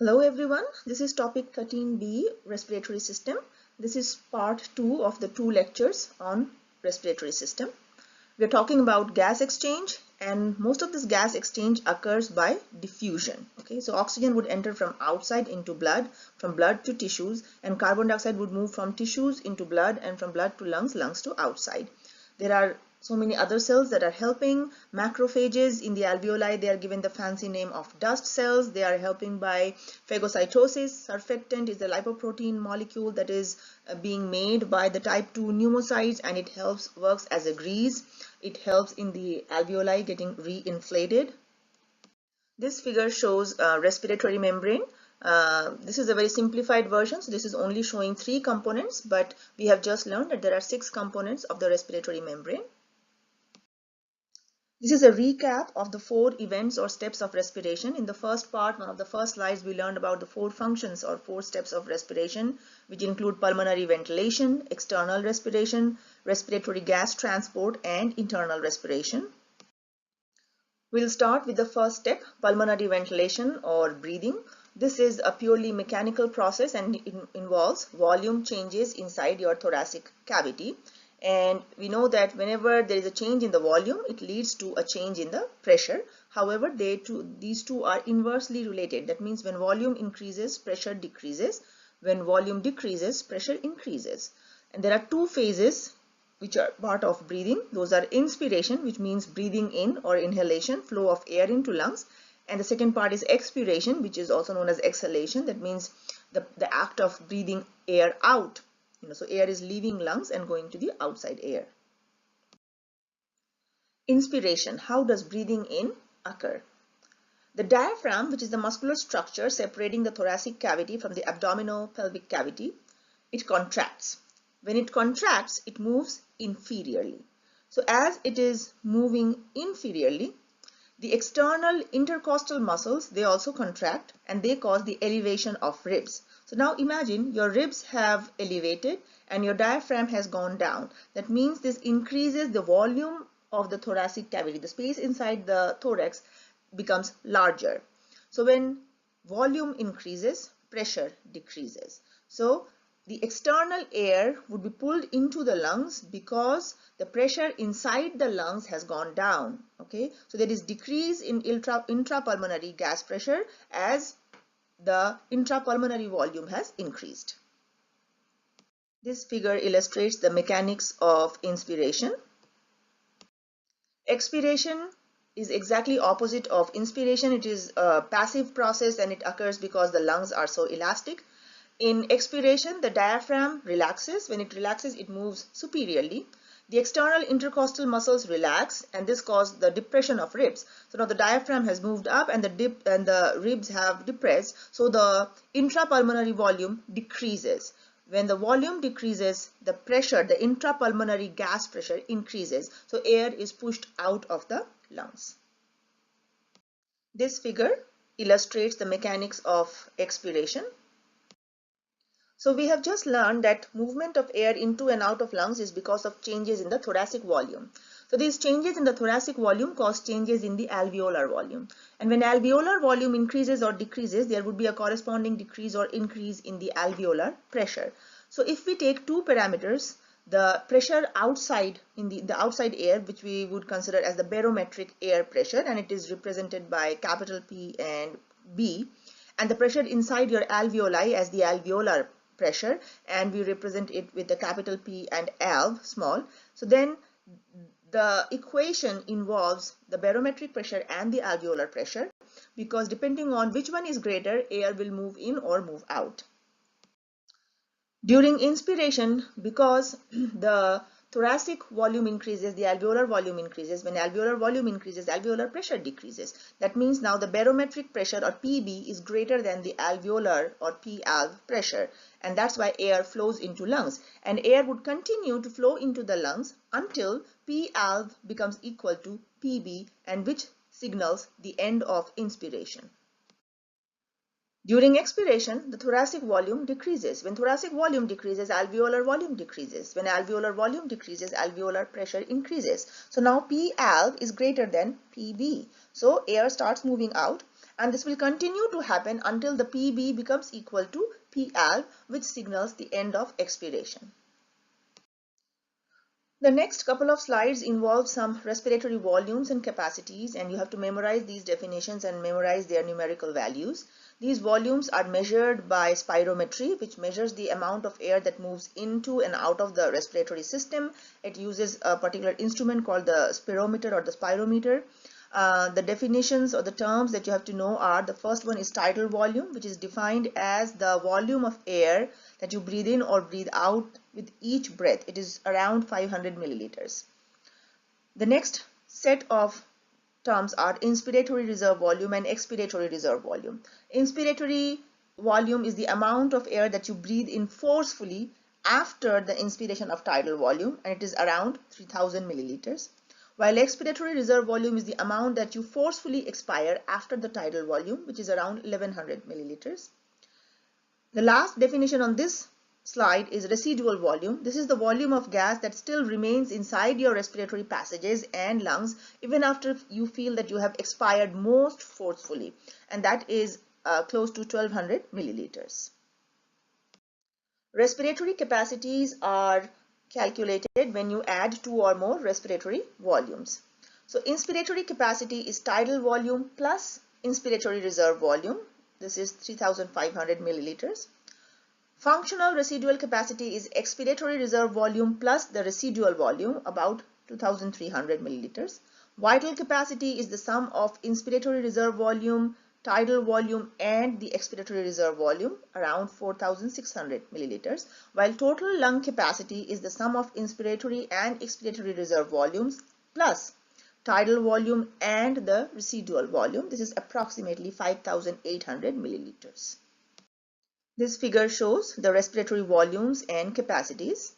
Hello everyone, this is topic 13b, respiratory system. This is part 2 of the 2 lectures on respiratory system. We are talking about gas exchange, and most of this gas exchange occurs by diffusion. Okay, so oxygen would enter from outside into blood, from blood to tissues, and carbon dioxide would move from tissues into blood and from blood to lungs, lungs to outside. There are so many other cells that are helping. Macrophages in the alveoli, they are given the fancy name of dust cells. They are helping by phagocytosis. Surfactant is the lipoprotein molecule that is being made by the type 2 pneumocytes, and it works as a grease. It helps in the alveoli getting reinflated. This figure shows respiratory membrane. This is a very simplified version, so this is only showing 3 components, but we have just learned that there are 6 components of the respiratory membrane. This is a recap of the 4 events or steps of respiration. In the first part, one of the first slides, we learned about the 4 functions or 4 steps of respiration, which include pulmonary ventilation, external respiration, respiratory gas transport, and internal respiration. We'll start with the first step, pulmonary ventilation or breathing. This is a purely mechanical process, and it involves volume changes inside your thoracic cavity. And we know that whenever there is a change in the volume, it leads to a change in the pressure. However, these two are inversely related. That means when volume increases, pressure decreases. When volume decreases, pressure increases. And there are 2 phases which are part of breathing. Those are inspiration, which means breathing in or inhalation, flow of air into lungs. And the second part is expiration, which is also known as exhalation. That means the act of breathing air out. So air is leaving lungs and going to the outside air. Inspiration. How does breathing in occur? The diaphragm, which is the muscular structure separating the thoracic cavity from the abdominopelvic cavity, it contracts. When it contracts, it moves inferiorly. So as it is moving inferiorly, the external intercostal muscles, they also contract, and they cause the elevation of ribs. So now imagine your ribs have elevated and your diaphragm has gone down. That means this increases the volume of the thoracic cavity. The space inside the thorax becomes larger. So when volume increases, pressure decreases. So the external air would be pulled into the lungs because the pressure inside the lungs has gone down. Okay, so there is decrease in intrapulmonary gas pressure as the intrapulmonary volume has increased. This figure illustrates the mechanics of inspiration. Expiration is exactly opposite of inspiration. It is a passive process and it occurs because the lungs are so elastic. In expiration, the diaphragm relaxes. When it relaxes, it moves superiorly. The external intercostal muscles relax, and this causes the depression of ribs. So now the diaphragm has moved up and the ribs have depressed. So the intrapulmonary volume decreases. When the volume decreases, the pressure, the intrapulmonary gas pressure increases. So air is pushed out of the lungs. This figure illustrates the mechanics of expiration. So we have just learned that movement of air into and out of lungs is because of changes in the thoracic volume. So these changes in the thoracic volume cause changes in the alveolar volume. And when alveolar volume increases or decreases, there would be a corresponding decrease or increase in the alveolar pressure. So if we take 2 parameters, the pressure outside in the outside air, which we would consider as the barometric air pressure, and it is represented by capital P and B, and the pressure inside your alveoli as the alveolar pressure, and we represent it with the capital P and alv small. So then the equation involves the barometric pressure and the alveolar pressure, because depending on which one is greater, air will move in or move out. During inspiration, because the thoracic volume increases, the alveolar volume increases. When alveolar volume increases, alveolar pressure decreases. That means now the barometric pressure or PB is greater than the alveolar or P-alv pressure, and that's why air flows into lungs. And air would continue to flow into the lungs until P-alv becomes equal to PB, and which signals the end of inspiration. During expiration, the thoracic volume decreases. When thoracic volume decreases, alveolar volume decreases. When alveolar volume decreases, alveolar pressure increases. So now P-alv is greater than PB. So air starts moving out And this will continue to happen until the PB becomes equal to Palv, which signals the end of expiration. The next couple of slides involve some respiratory volumes and capacities, and you have to memorize these definitions and memorize their numerical values. These volumes are measured by spirometry, which measures the amount of air that moves into and out of the respiratory system. It uses a particular instrument called the spirometer or the spirometer. The definitions or the terms that you have to know are: the first one is tidal volume, which is defined as the volume of air that you breathe in or breathe out with each breath. It is around 500 milliliters. The next set of terms are inspiratory reserve volume and expiratory reserve volume. Inspiratory volume is the amount of air that you breathe in forcefully after the inspiration of tidal volume, and it is around 3000 milliliters. While expiratory reserve volume is the amount that you forcefully expire after the tidal volume, which is around 1100 milliliters. The last definition on this slide is residual volume. This is the volume of gas that still remains inside your respiratory passages and lungs even after you feel that you have expired most forcefully, and that is close to 1200 milliliters. Respiratory capacities are calculated when you add two or more respiratory volumes. So inspiratory capacity is tidal volume plus inspiratory reserve volume. This is 3500 milliliters. Functional residual capacity is expiratory reserve volume plus the residual volume, about 2300 milliliters. Vital capacity is the sum of inspiratory reserve volume, tidal volume, and the expiratory reserve volume, around 4600 milliliters, while total lung capacity is the sum of inspiratory and expiratory reserve volumes plus tidal volume and the residual volume. This is approximately 5800 milliliters. This figure shows the respiratory volumes and capacities.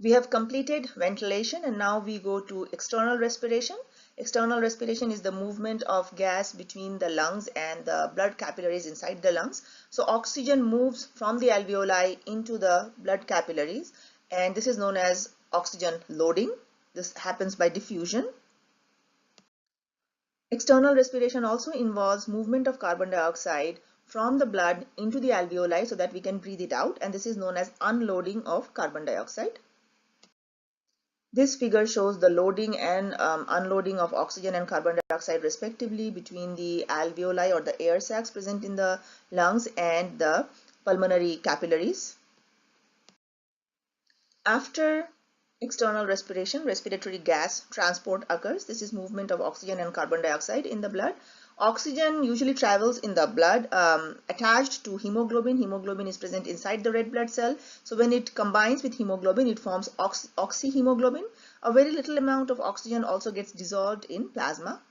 We have completed ventilation, and now we go to external respiration. External respiration is the movement of gas between the lungs and the blood capillaries inside the lungs. So oxygen moves from the alveoli into the blood capillaries, and this is known as oxygen loading. This happens by diffusion. External respiration also involves movement of carbon dioxide from the blood into the alveoli so that we can breathe it out, and this is known as unloading of carbon dioxide. This figure shows the loading and unloading of oxygen and carbon dioxide respectively between the alveoli or the air sacs present in the lungs and the pulmonary capillaries. After external respiration, respiratory gas transport occurs. This is movement of oxygen and carbon dioxide in the blood. Oxygen usually travels in the blood attached to hemoglobin. Hemoglobin is present inside the red blood cell. So when it combines with hemoglobin, it forms oxyhemoglobin. A very little amount of oxygen also gets dissolved in plasma.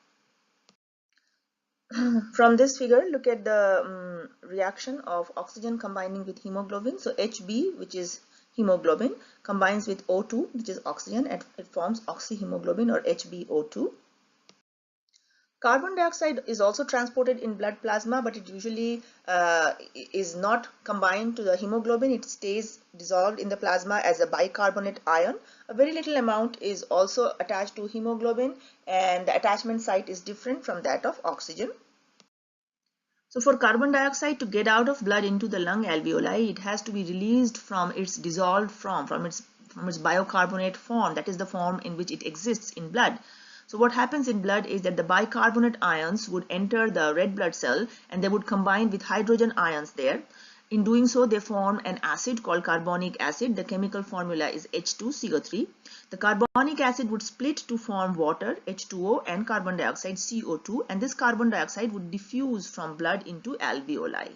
From this figure, look at the reaction of oxygen combining with hemoglobin. So Hb, which is hemoglobin, combines with O2, which is oxygen, and it forms oxyhemoglobin or HbO2. Carbon dioxide is also transported in blood plasma, but it usually is not combined to the hemoglobin. It stays dissolved in the plasma as a bicarbonate ion. A very little amount is also attached to hemoglobin, and the attachment site is different from that of oxygen. So for carbon dioxide to get out of blood into the lung alveoli, it has to be released from its dissolved form, from its bicarbonate form. That is the form in which it exists in blood. So what happens in blood is that the bicarbonate ions would enter the red blood cell and they would combine with hydrogen ions there. In doing so, they form an acid called carbonic acid. The chemical formula is H2CO3. The carbonic acid would split to form water, H2O, and carbon dioxide, CO2, and this carbon dioxide would diffuse from blood into alveoli.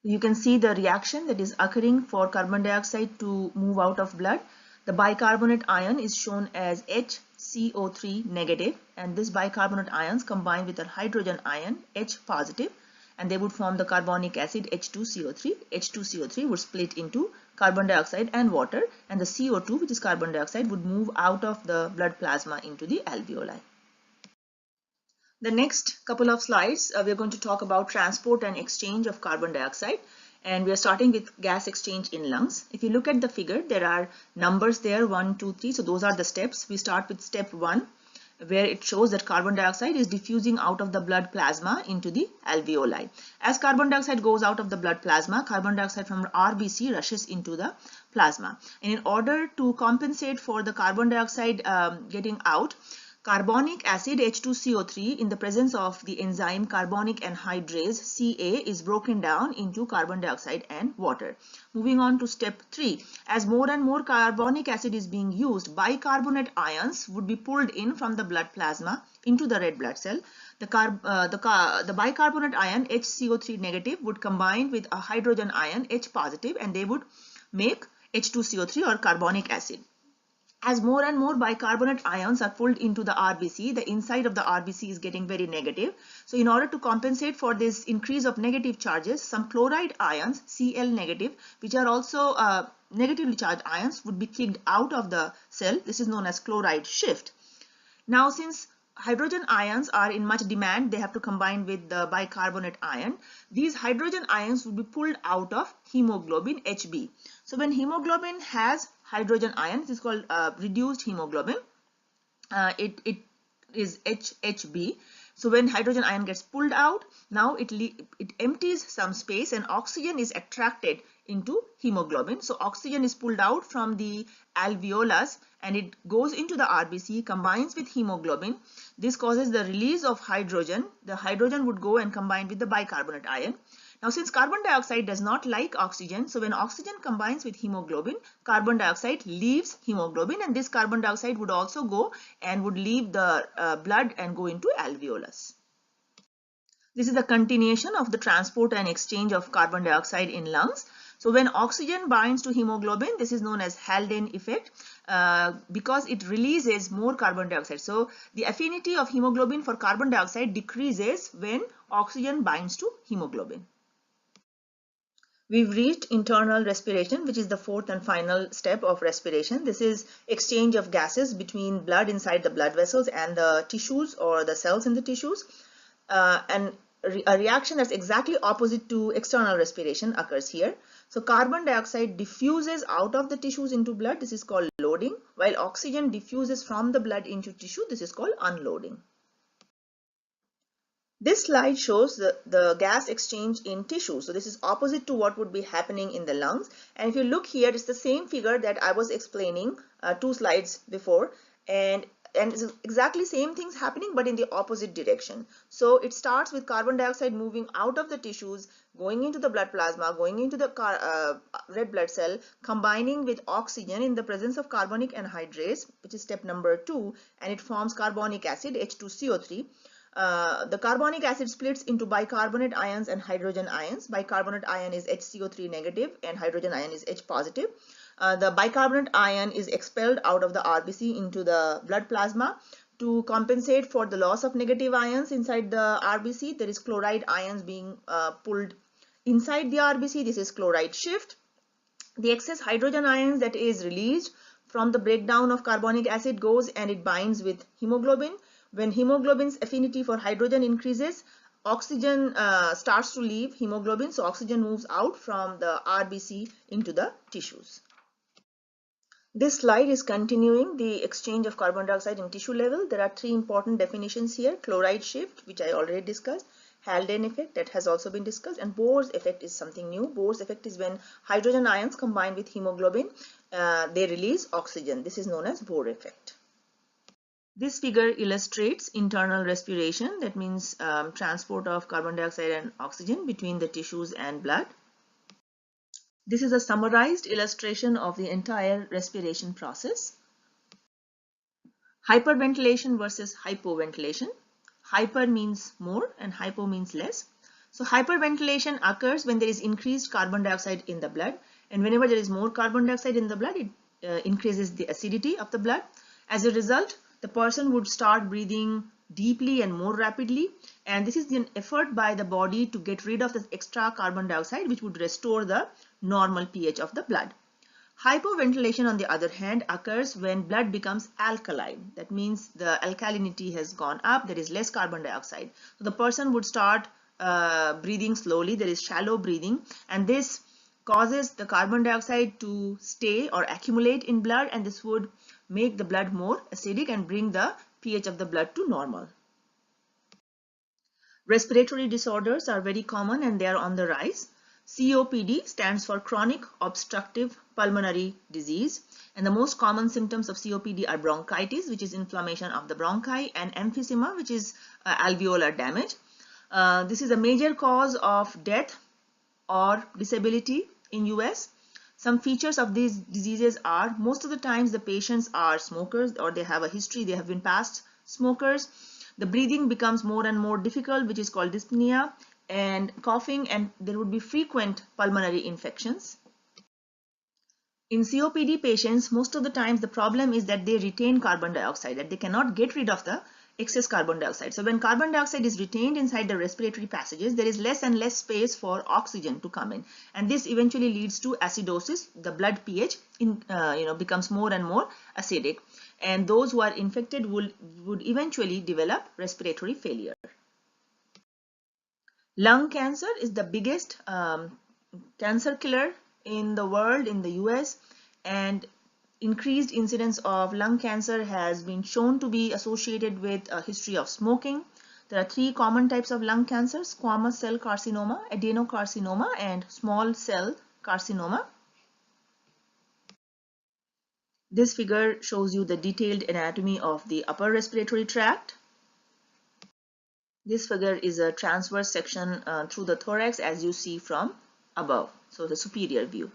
You can see the reaction that is occurring for carbon dioxide to move out of blood. The bicarbonate ion is shown as HCO3 negative, and this bicarbonate ions combine with a hydrogen ion, H positive, and they would form the carbonic acid H2CO3. H2CO3 would split into carbon dioxide and water, and the CO2, which is carbon dioxide, would move out of the blood plasma into the alveoli. The next couple of slides, we are going to talk about transport and exchange of carbon dioxide, and we are starting with gas exchange in lungs. If you look at the figure, there are numbers there, 1, 2, 3. So those are the steps. We start with step 1. where it shows that carbon dioxide is diffusing out of the blood plasma into the alveoli. As carbon dioxide goes out of the blood plasma, carbon dioxide from RBC rushes into the plasma. And in order to compensate for the carbon dioxide getting out, carbonic acid H2CO3 in the presence of the enzyme carbonic anhydrase Ca is broken down into carbon dioxide and water. Moving on to step 3, as more and more carbonic acid is being used, bicarbonate ions would be pulled in from the blood plasma into the red blood cell. The bicarbonate ion HCO3 negative would combine with a hydrogen ion H positive, and they would make H2CO3 or carbonic acid. As more and more bicarbonate ions are pulled into the RBC, the inside of the RBC is getting very negative. So in order to compensate for this increase of negative charges, some chloride ions, Cl negative, which are also negatively charged ions, would be kicked out of the cell. This is known as chloride shift. Now, since hydrogen ions are in much demand, they have to combine with the bicarbonate ion. These hydrogen ions will be pulled out of hemoglobin Hb. So when hemoglobin has hydrogen ion, it is called reduced hemoglobin. It is HB. So when hydrogen ion gets pulled out, now it empties some space and oxygen is attracted into hemoglobin. So oxygen is pulled out from the alveolus and it goes into the RBC, combines with hemoglobin. This causes the release of hydrogen. The hydrogen would go and combine with the bicarbonate ion. Now, since carbon dioxide does not like oxygen, so when oxygen combines with hemoglobin, carbon dioxide leaves hemoglobin, and this carbon dioxide would also go and would leave the blood and go into alveolus. This is the continuation of the transport and exchange of carbon dioxide in lungs. So when oxygen binds to hemoglobin, this is known as Haldane effect because it releases more carbon dioxide. So the affinity of hemoglobin for carbon dioxide decreases when oxygen binds to hemoglobin. We've reached internal respiration, which is the fourth and final step of respiration. This is exchange of gases between blood inside the blood vessels and the tissues or the cells in the tissues. And a reaction that's exactly opposite to external respiration occurs here. So carbon dioxide diffuses out of the tissues into blood. This is called loading, while oxygen diffuses from the blood into tissue. This is called unloading. This slide shows the gas exchange in tissue. So this is opposite to what would be happening in the lungs. And if you look here, it's the same figure that I was explaining 2 slides before. And it's exactly same things happening, but in the opposite direction. So it starts with carbon dioxide moving out of the tissues, going into the blood plasma, going into the red blood cell, combining with oxygen in the presence of carbonic anhydrase, which is step number 2, and it forms carbonic acid, H2CO3. The carbonic acid splits into bicarbonate ions and hydrogen ions. Bicarbonate ion is HCO3 negative and hydrogen ion is H positive. The bicarbonate ion is expelled out of the RBC into the blood plasma. To compensate for the loss of negative ions inside the RBC, there is chloride ions being pulled inside the RBC. This is chloride shift. The excess hydrogen ions that is released from the breakdown of carbonic acid goes and it binds with hemoglobin. When hemoglobin's affinity for hydrogen increases, oxygen starts to leave hemoglobin. So oxygen moves out from the RBC into the tissues. This slide is continuing the exchange of carbon dioxide in tissue level. There are 3 important definitions here. Chloride shift, which I already discussed. Haldane effect, that has also been discussed. And Bohr's effect is something new. Bohr's effect is when hydrogen ions combine with hemoglobin, they release oxygen. This is known as Bohr effect. This figure illustrates internal respiration, that means transport of carbon dioxide and oxygen between the tissues and blood. This is a summarized illustration of the entire respiration process. Hyperventilation versus hypoventilation. Hyper means more and hypo means less. So hyperventilation occurs when there is increased carbon dioxide in the blood, and whenever there is more carbon dioxide in the blood, it increases the acidity of the blood. As a result, the person would start breathing deeply and more rapidly, and this is an effort by the body to get rid of the extra carbon dioxide, which would restore the normal pH of the blood. Hypoventilation, on the other hand, occurs when blood becomes alkaline. That means the alkalinity has gone up, there is less carbon dioxide. So the person would start breathing slowly, there is shallow breathing, and this causes the carbon dioxide to stay or accumulate in blood, and this would make the blood more acidic and bring the pH of the blood to normal. Respiratory disorders are very common and they are on the rise. COPD stands for chronic obstructive pulmonary disease, and the most common symptoms of COPD are bronchitis, which is inflammation of the bronchi, and emphysema, which is alveolar damage. This is a major cause of death or disability in US. Some features of these diseases are most of the times the patients are smokers or they have a history, they have been past smokers. The breathing becomes more and more difficult, which is called dyspnea, and coughing, and there would be frequent pulmonary infections. In COPD patients, most of the times the problem is that they retain carbon dioxide, that they cannot get rid of the excess carbon dioxide. So when carbon dioxide is retained inside the respiratory passages, there is less and less space for oxygen to come in, and this eventually leads to acidosis. The blood pH becomes more and more acidic, and those who are infected would eventually develop respiratory failure. Lung cancer is the biggest cancer killer in the world, in the US, and increased incidence of lung cancer has been shown to be associated with a history of smoking. There are 3 common types of lung cancer: squamous cell carcinoma, adenocarcinoma, and small cell carcinoma. This figure shows you the detailed anatomy of the upper respiratory tract. This figure is a transverse section through the thorax, as you see from above, so the superior view.